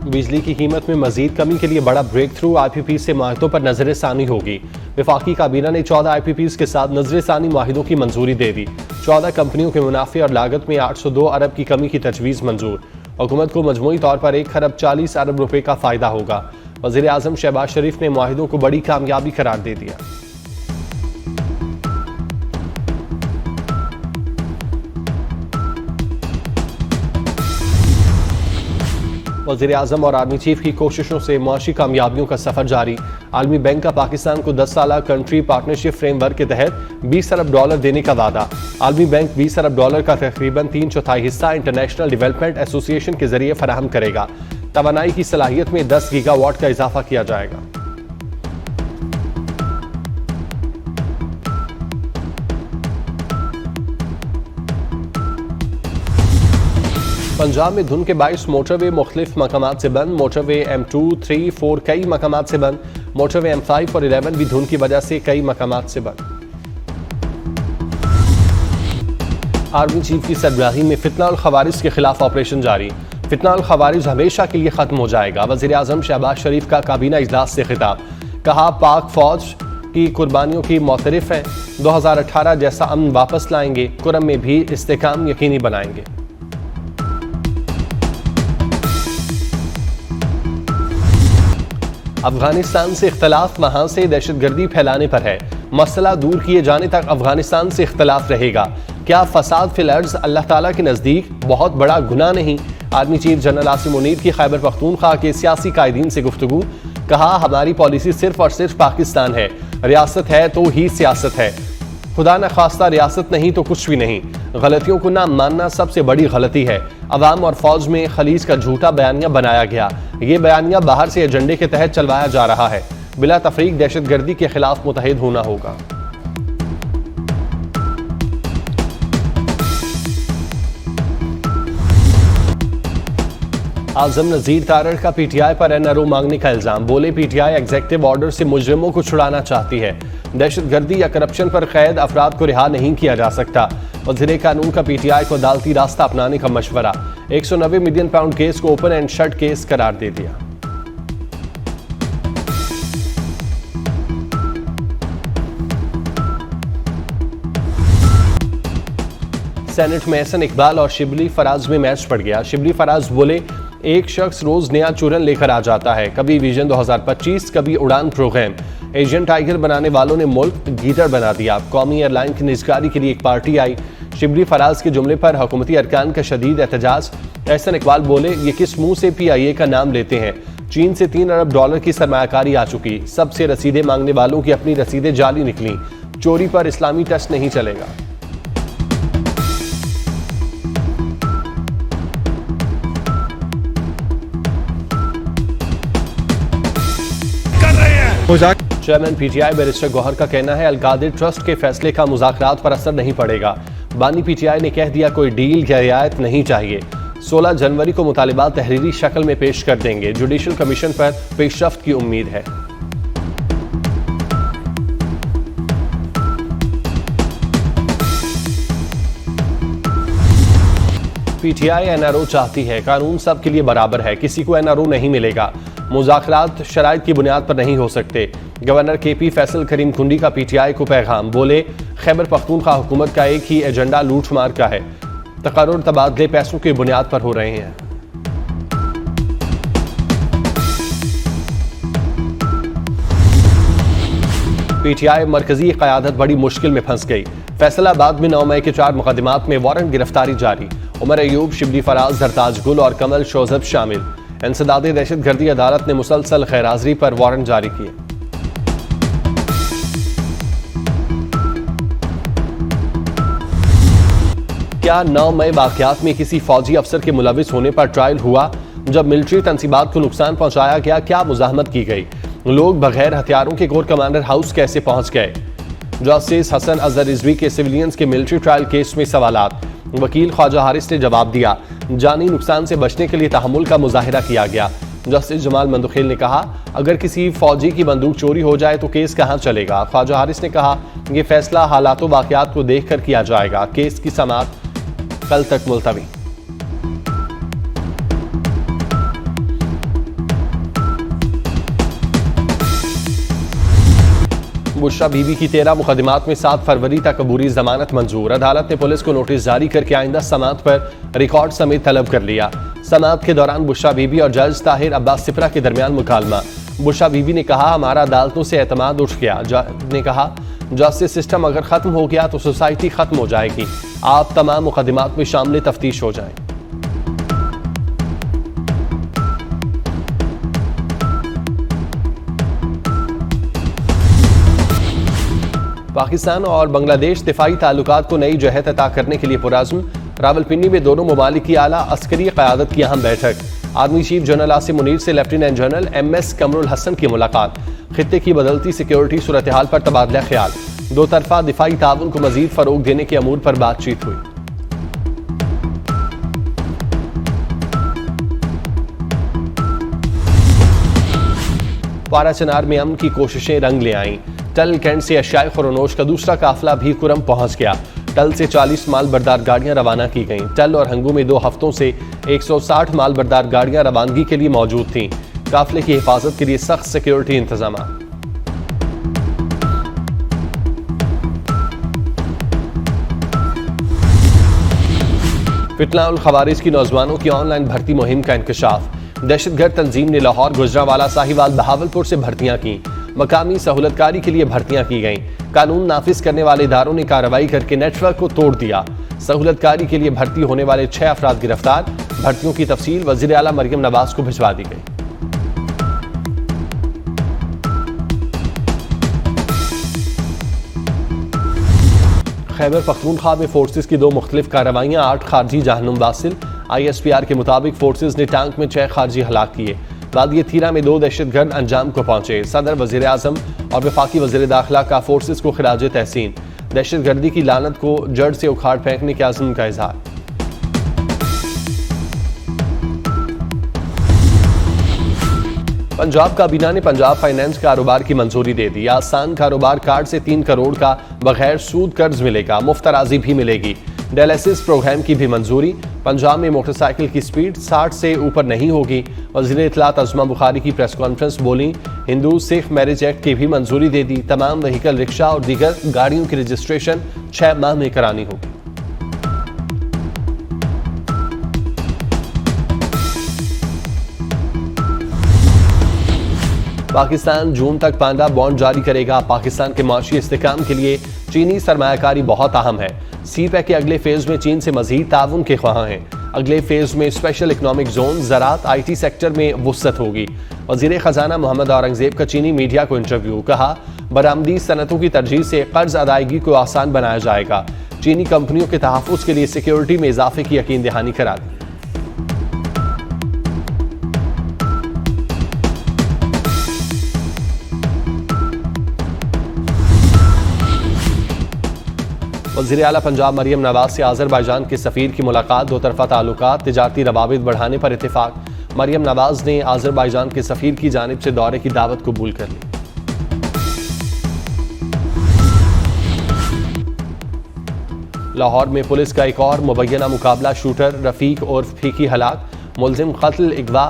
बिजली की कीमत में मजीद कमी के लिए बड़ा ब्रेक थ्रू, IPPs से माहिदों पर नजरसानी होगी। वफाकी काबीना ने 14 IPPs के साथ नजरसानी माहिदों की मंजूरी दे दी। 14 कंपनियों के मुनाफे और लागत में 802 अरब की कमी की तजवीज़ मंजूर। हुकूमत को मजमूई तौर पर 1 खरब 40 अरब रुपए का फायदा होगा। वज़ीर आज़म शहबाज शरीफ ने माहिदों को बड़ी कामयाबी करार दे दिया। वज़ीर आज़म और आर्मी चीफ की कोशिशों से मुआशी कामयाबियों का सफर जारी। आलमी बैंक का पाकिस्तान को 10 साला कंट्री पार्टनरशिप फ्रेमवर्क के तहत $20 अरब देने का वादा। आलमी बैंक $20 अरब का तकरीबन 3/4 हिस्सा इंटरनेशनल डेवलपमेंट एसोसिएशन के जरिए फराहम करेगा। तवानाई की सलाहियत में 10 गीगावाट का इजाफा किया जाएगा। पंजाब में धुंध के बाइस मोटरवे मुख्तलिफ मकामात से बंद। मोटरवे M2, 3, 4 कई मकामात से बंद। मोटरवे M5 और 11 भी धुंध की वजह से कई मकामात से बंद। आर्मी चीफ की सरबराही में फितना और खवारिज के खिलाफ ऑपरेशन जारी। फितना और खवारिज हमेशा के लिए खत्म हो जाएगा। वज़ीर आज़म शहबाज शरीफ का काबीना इजलास से खिताब। कहा, पाक फौज की कुर्बानियों की मोतरफ हैं। 2018 जैसा अमन वापस लाएंगे। कुरम में भी इस्तेकाम यकीनी बनाएंगे। अफगानिस्तान से इख्तलाफ वहां से दहशतगर्दी फैलाने पर है। मसला दूर किए जाने तक अफगानिस्तान से इख्तलाफ रहेगा। क्या फसाद फिल अर्ज़ अल्लाह ताला के नज़दीक बहुत बड़ा गुनाह नहीं? Army chief general Asim Munir की खैबर पख्तूनख्वा के सियासी कायदीन से गुफ्तगू। कहा, हमारी पॉलिसी सिर्फ और सिर्फ पाकिस्तान है। रियासत है तो ही सियासत है। खुदा न खास्ता रियासत नहीं तो कुछ भी नहीं। गलतियों को ना मानना सबसे बड़ी गलती है। अवाम और फौज में खलीज का झूठा बयानिया बनाया गया। ये बयानिया बाहर से एजेंडे के तहत चलवाया जा रहा है। बिला तफरीक दहशतगर्दी के खिलाफ मुतहिद होना होगा। आजम नज़ीर तारड़ का PTI पर NRO मांगने का इल्जाम। बोले, PTI एग्जेक्टिव ऑर्डर से मुजरिमों को छुड़ाना चाहती है। दहशतगर्दी या करप्शन पर कैद अफराद को रिहा नहीं किया जा सकता। वज़ीर कानून का PTI को अदालती रास्ता अपनाने का मशवरा। 190 मिलियन पाउंड केस को ओपन एंड शट केस करार दे दिया। सेनेट में एहसन इकबाल और शिबली फराज में मैच पड़ गया। शिबली फराज बोले, एक शख्स रोज नया चूरन लेकर आ जाता है। कभी विजन 2025, कभी उड़ान प्रोग्राम। एशियन टाइगर बनाने वालों ने मुल्क गीदड़ बना दिया। कौमी एयरलाइन की निजकारी के लिए एक पार्टी आई। शिबली फराज के जुमले पर हुकूमती अरकान का शदीद एहतजाज। एहसन इकबाल बोले, ये किस मुंह से PIA का नाम लेते हैं? चीन से $3 अरब की सरमायाकारी आ चुकी। सबसे रसीदें मांगने वालों की अपनी रसीदें जाली निकली। चोरी पर इस्लामी टेस्ट नहीं चलेगा। चेयरमैन PTI बैरिस्टर गौहर का कहना है, अलकादिर ट्रस्ट के फैसले का मुज़ाकरात पर असर नहीं पड़ेगा। बानी PTI ने कह दिया, कोई डील या रियायत नहीं चाहिए। 16 जनवरी को मुतालिबात तहरीरी शक्ल में पेश कर देंगे। जुडिशल कमीशन पर पेशरफ्त की उम्मीद है। PTI NRO चाहती है, कानून सब के लिए बराबर है, किसी को NRO नहीं मिलेगा। मुज़ाकरात शराइत की बुनियाद पर नहीं हो सकते। गवर्नर KP फैसल करीम कुंडी का PTI को पैगाम। बोले, खैबर पख्तूनख्वा हुकूमत का एक ही एजेंडा लूट मार का है। तकर्रुर तबादले पैसों की बुनियाद पर हो रहे हैं। PTI मरकजी क़यादत बड़ी मुश्किल में फंस गई। फैसलाबाद में 9 मई के 4 मुकदमात में वारंट गिरफ्तारी जारी। उमर अयूब, शिबली फराज, जरताज गुल और कमल शोजब शामिल। इंसदादे दहशतगर्दी अदालत ने मुसलसल खैराजरी पर वारंट जारी किए। क्या 9 मई वाकयात में किसी फौजी अफसर के मुलविस होने पर ट्रायल हुआ? जब मिलिट्री तंसीबात को नुकसान पहुंचाया गया, क्या मुजाहमत की गई? लोग बगैर हथियारों के कोर कमांडर हाउस कैसे पहुंच गए? जस्टिस हसन अजहर रिजवी के सिविलियंस के मिलिट्री ट्रायल केस में सवालात। वकील ख्वाजा हारिस ने जवाब दिया, जानी नुकसान से बचने के लिए तहम्मुल का मुजाहिरा किया गया। जस्टिस जमाल मंदुखेल ने कहा, अगर किसी फौजी की बंदूक चोरी हो जाए तो केस कहां चलेगा? ख्वाजा हारिस ने कहा, यह फैसला हालातों वाकयात को देख कर किया जाएगा। केस की समाअत कल तक मुलतवी। बुशरा बीबी की 13 मुकदमात में 7 फरवरी तक अबूरी जमानत मंजूर। अदालत ने पुलिस को नोटिस जारी करके आइंदा समाअत पर रिकॉर्ड समेत तलब कर लिया। समाअत के दौरान बुशरा बीबी और जज ताहिर अब्बास सिपरा के दरमियान मुकालमा। बुशरा बीबी ने कहा, हमारा अदालतों से एतमाद उठ गया। जज ने कहा, जस्टिस सिस्टम अगर खत्म हो गया तो सोसाइटी खत्म हो जाएगी। आप तमाम मुकदमात में शामिल तफ्तीश हो जाएं। पाकिस्तान और बांग्लादेश दिफाई ताल्लुकात को नई जहत अता करने के लिए पुरअज़्म। रावलपिंडी में दोनों ममालिक की आला अस्करी क़यादत की अहम बैठक। Army chief general Asim Munir से lieutenant general MS Kamrul Hasan की मुलाकात। खित्ते की बदलती सिक्योरिटी सूरत हाल पर तबादला ख्याल। दो तरफा दिफाई ताउन को मजीद फरोग देने के अमूर पर बातचीत हुई। पारा चनार में अमन की कोशिशें रंग ले आईं। टल कैंट से अशियाए खुरनोश का दूसरा काफिला भी कुरम पहुंच गया। टल से 40 माल बरदार गाड़ियां रवाना की गईं। टल और हंगू में 2 हफ्तों से 160 माल बरदार गाड़ियां रवानगी के लिए मौजूद थीं। काफिले की हिफाजत के लिए सख्त सिक्योरिटी इंतजाम। फितना उल खवारिज की नौजवानों की ऑनलाइन भर्ती मुहिम का इंकशाफ। दहशतगर्द तंजीम ने लाहौर, गुजरांवाला, साहिवाल, बहावलपुर से भर्तियां की। मकामी सहूलतकारी के लिए भर्तियां की गईं। कानून नाफिज करने वाले इदारों ने कार्रवाई करके नेटवर्क को तोड़ दिया। सहूलतकारी के लिए भर्ती होने वाले 6 अफराद गिरफ्तार। भर्तियों की तफसील वज़ीर आला मरियम नवाज को भिजवा दी गई। खैबर पख्तूनख्वा में फोर्सेस की 2 मुख्तलिफ कार्रवाइयां, 8 खारजी जहन्नुम वासिल। ISPR के मुताबिक फोर्सेस ने टैंक में 6 खारजी हलाक किए। वादिय थीरा में 2 दहशतगर्द अंजाम को पहुंचे। सदर, वज़ीर आज़म और वफाकी वज़ीर दाखिला का फोर्सेस को खिराज तहसीन। दहशतगर्दी की लानत को जड़ से उखाड़ फेंकने के आज़म का इजहार। पंजाब काबीना ने पंजाब फाइनेंस कारोबार की मंजूरी दे दी। आसान कारोबार कार्ड से 3 करोड़ का बगैर सूद कर्ज मिलेगा। मुफ्त अराजी भी मिलेगी। डायलिसिस प्रोग्राम की भी मंजूरी। पंजाब में मोटरसाइकिल की स्पीड 60 से ऊपर नहीं होगी। वज़ीर इत्तलात अज़मा बुखारी की प्रेस कॉन्फ्रेंस बोली, हिंदू सिख मैरिज एक्ट की भी मंजूरी दे दी। तमाम व्हीकल, रिक्शा और दीगर गाड़ियों की रजिस्ट्रेशन 6 माह में करानी होगी। पाकिस्तान जून तक पांडा बॉन्ड जारी करेगा। पाकिस्तान के माशी इस्तेहकाम के लिए चीनी सरमायाकारी बहुत अहम है। CPEC के अगले फेज में चीन से मजीद ताउन के ख्वाह हैं। अगले फेज में स्पेशल इकनॉमिक जोन, ज़राअत, IT सेक्टर में वुसअत होगी। वज़ीर ख़जाना मोहम्मद औरंगज़ेब का चीनी मीडिया को इंटरव्यू। कहा, बरामदी सनतों की तरजीह से कर्ज अदायगी को आसान बनाया जाएगा। चीनी कंपनियों के तहफ़्फ़ुज़ के लिए सिक्योरिटी में इजाफे की यकीन दहानी करा दी। वज़ीर आला पंजाब मरियम नवाज से आज़रबाईजान के सफ़ीर की मुलाकात। 2 तरफ़ा ताल्लुकात, तिजारती रवाबित बढ़ाने पर इत्तेफाक। मरियम नवाज ने आज़रबाईजान के सफ़ीर की जानिब से दौरे की दावत कबूल कर ली। लाहौर में पुलिस का एक और मुबैना मुकाबला। शूटर रफ़ीक उर्फ फीकी हलाक। मुलजिम कत्ल, इगवा,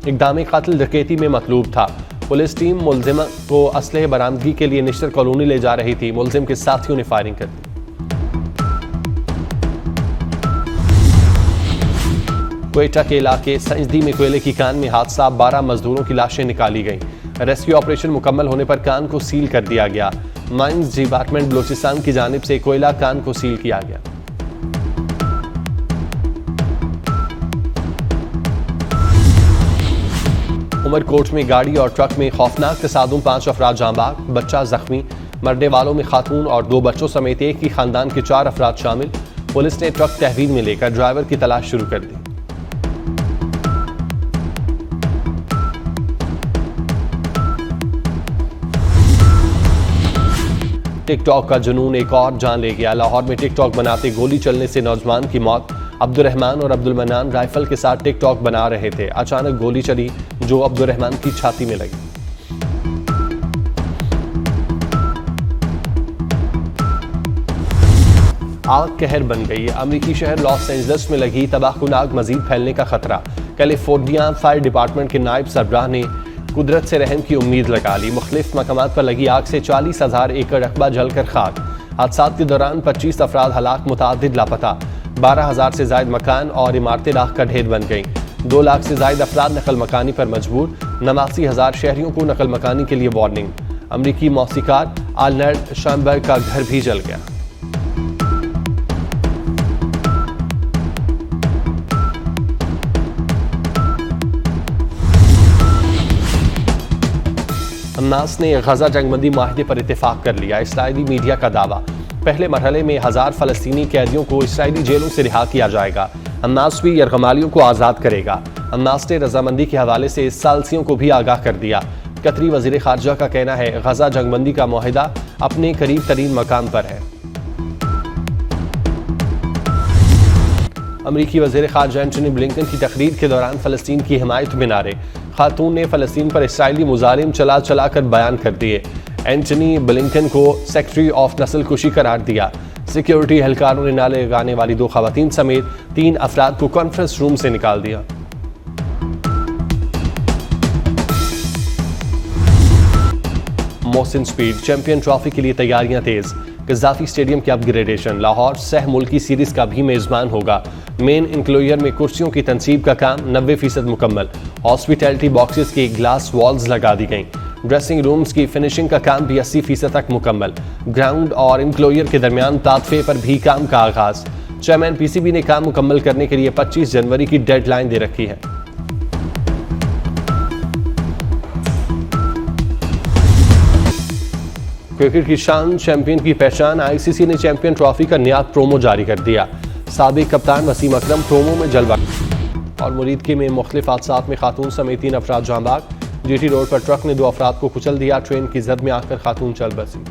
इक़दाम कत्ल, डकैती में मतलूब था। पुलिस टीम मुलजिम को असलहे बरामदगी के लिए निश्तर कॉलोनी ले जा रही थी। मुलजिम के साथियों ने फायरिंग कर दी। क्वेटा के इलाके संजदी में कोयले की कान में हादसा। 12 मजदूरों की लाशें निकाली गईं। रेस्क्यू ऑपरेशन मुकम्मल होने पर कान को सील कर दिया गया। माइंस डिपार्टमेंट बलूचिस्तान की जानिब से कोयला कान को सील किया गया। उमरकोट में गाड़ी और ट्रक में खौफनाक तसादुम, 5 अफराद जाँ बाग, बच्चा जख्मी। मरने वालों में खातून और 2 बच्चों समेत एक ही खानदान के 4 अफराद शामिल। पुलिस ने ट्रक तहवील में लेकर ड्राइवर की तलाश शुरू कर दी। टिकटॉक का जुनून एक और जान ले गया। लाहौर में टिकटॉक बनाते गोली चलने से नौजवान की मौत। अब्दुर्रहमान और अब्दुल मन्नान राइफल के साथ टिकटॉक बना रहे थे। अचानक गोली चली जो अब्दुर्रहमान की छाती में लगी। आग कहर बन गई। अमेरिकी शहर लॉस एंजल्स में लगी तबाहकुन आग मजीद फैलने का खतरा। कैलिफोर्निया फायर डिपार्टमेंट के नायब सरबराह ने कुदरत से रहम की उम्मीद लगा ली। मुख्तलिफ मकामात पर लगी आग से 40,000 एकड़ रकबा जलकर खाक। हादसात के दौरान 25 अफराद हलाक, मुतादिद लापता। 12,000 से जायद मकान और इमारतें राख का ढेर बन गईं। 2 लाख से जायद अफराद नकल मकानी पर मजबूर। 89,000 शहरियों को नकल मकानी के लिए वार्निंग। अमरीकी मौसीकार आर्नल्ड शॉनबर्ग का घर भी जल गया। हमास ने गजा जंगबंदी माहिदे पर इत्तेफाक कर लिया। इसराइली मीडिया का दावा, पहले मरहले में 1000 फलस्तीनी कैदियों को इसराइली जेलों से रिहा किया जाएगा। हमास भी यरगमालियों को आज़ाद करेगा। हमास ने रजामंदी के हवाले से सालसियों को भी आगाह कर दिया। कतरी वज़ीर ख़ारजा का कहना है गजा जंगबंदी का मुआहिदा अपने करीब तरीन मकाम पर है। अमरीकी वज़ीर ख़ारजा एंटनी ब्लिंकन की तकरीर के दौरान फ़लस्तीन की हिमायत में नारे। खातून ने फ़लस्तीन पर इसराइली मुजालिम चला कर बयान कर दिए। एंटनी ब्लिंकन को सेक्रेटरी ऑफ नस्ल कुशी करार दिया। सिक्योरिटी एहलकारों ने नारे लगाने वाली 2 ख़वातीन समेत 3 अफराद को कॉन्फ्रेंस रूम से निकाल दिया। मोहसिन स्पीड चैंपियन ट्रॉफी के लिए तैयारियां तेज। गद्दाफी स्टेडियम की अपग्रेडेशन। लाहौर सह मुल्की सीरीज का भी मेजबान होगा। मेन इंक्लोयर में कुर्सियों की तनसीब का काम 90% मुकम्मल। हॉस्पिटैलिटी बॉक्सेस की ग्लास वॉल्स लगा दी गई। ड्रेसिंग रूम्स की फिनिशिंग का काम भी 80% तक मुकम्मल। ग्राउंड और इंक्लोयर के दरमियान तादफे पर भी काम का आगाज। चेयरमैन पीसीबी ने काम मुकम्मल करने के लिए 25 जनवरी की डेडलाइन दे रखी है। क्रिकेट की शान, चैंपियन की पहचान। आईसीसी ने चैंपियन ट्रॉफी का नया प्रोमो जारी कर दिया। साबिक कप्तान वसीम अकरम प्रोमो में जलवा। और मुरीदके में मुख्तलिफ हादसात में खातून समेत 3 अफराद जाँ बाग। जीटी रोड पर ट्रक ने 2 अफराद को कुचल दिया। ट्रेन की जद में आकर खातून चल बसी।